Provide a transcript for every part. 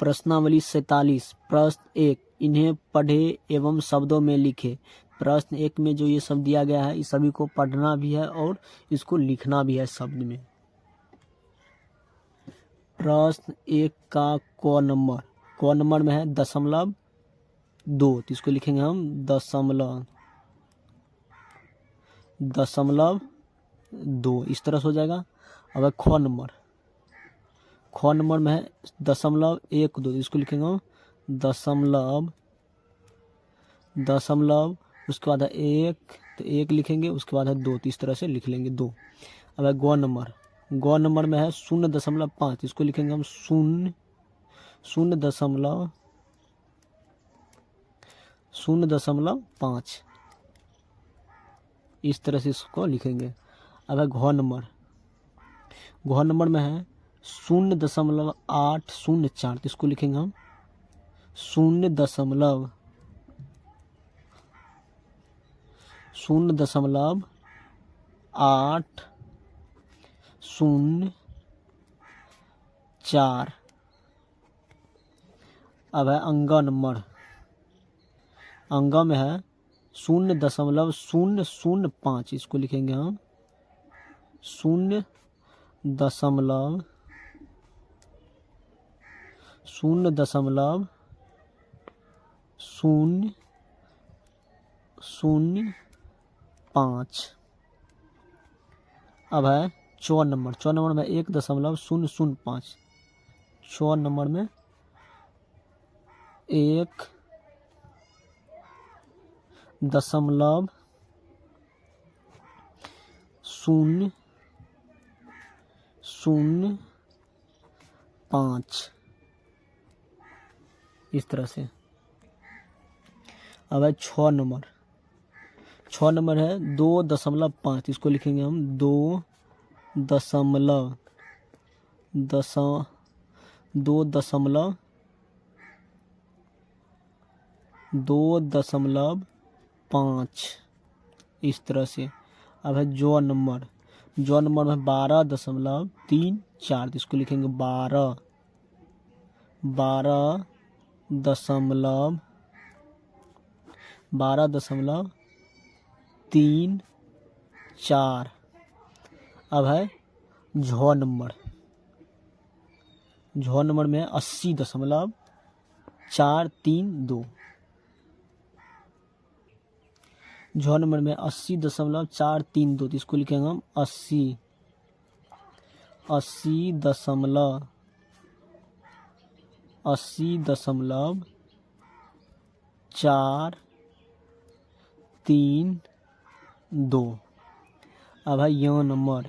प्रश्नावली 47। प्रश्न 1, इन्हें पढ़े एवं शब्दों में लिखे। प्रश्न 1 में जो ये शब्द दिया गया है इस सभी को पढ़ना भी है और इसको लिखना भी है शब्द में। प्रश्न 1 का क नंबर में है 0.2, तो इसको लिखेंगे हम 0.2 इस तरह से हो जाएगा। अब ख नंबर में है 0.12, तो इसको लिखेंगे हम दशमलव, उसके बाद है 1, तो 1 लिखेंगे, उसके बाद है 2, तो इस तरह से लिख लेंगे 2। अब है ग नंबर में है 0.5, इसको लिखेंगे हम 0.5 इस तरह से इसको लिखेंगे। अब है घ नंबर में है 0.804, तो इसको लिखेंगे हम 0.804। अब है अंग में है 0.005, इसको लिखेंगे हम 0.005। अब है च नंबर में 1.005, च नंबर में 1.005 इस तरह से। अब है छ नंबर है 2.5, इसको लिखेंगे हम 2.5 इस तरह से। अब है जो नंबर में 12.34, तो इसको लिखेंगे 12.34। अब है झ नंबर में 80.432, झ नंबर में 80.432, तो इसको लिखेंगे हम 80.432। अब है यहाँ नंबर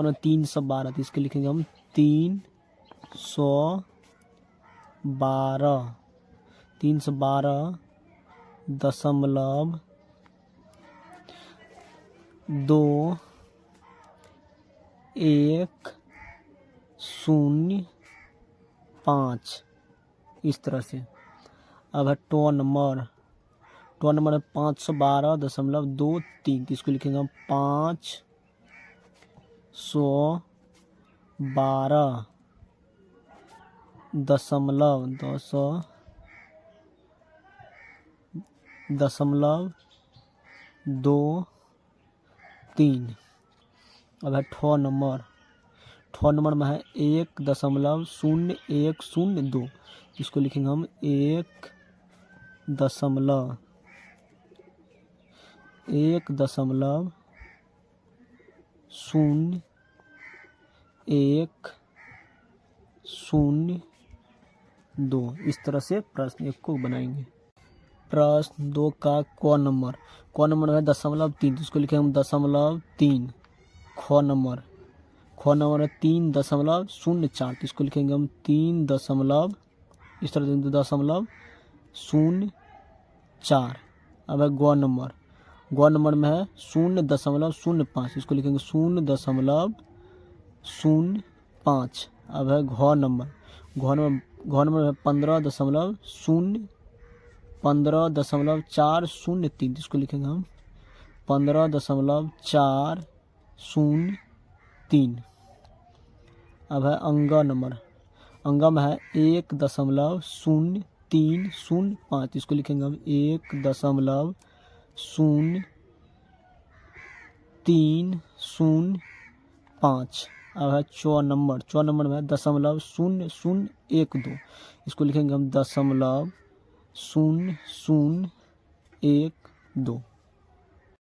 में 312, तो इसको लिखेंगे हम 312.312.105 इस तरह से। अब है ट नंबर में 512.23, तो इसको लिखेंगे हम 512.23। अब है ठ नंबर में है 1.0102, इसको लिखेंगे हम 1.0102 इस तरह से प्रश्न 1 को बनाएंगे। प्रश्न 2 का क नंबर है 0.3, तो इसको लिखेंगे हम 0.3। ख नंबर है 3.04, तो इसको लिखेंगे हम 3 इस तरह से 0.04। अब है ग नंबर में है 0.05, इसको लिखेंगे 0.05। अब है घ नंबर में 15.403, इसको लिखेंगे हम 15.403। अब है अंग अंगम है 1.0305, इसको लिखेंगे हम 1.0305। अब है 4 नंबर, 4 नंबर में 0.0012, इसको लिखेंगे हम 0.0012।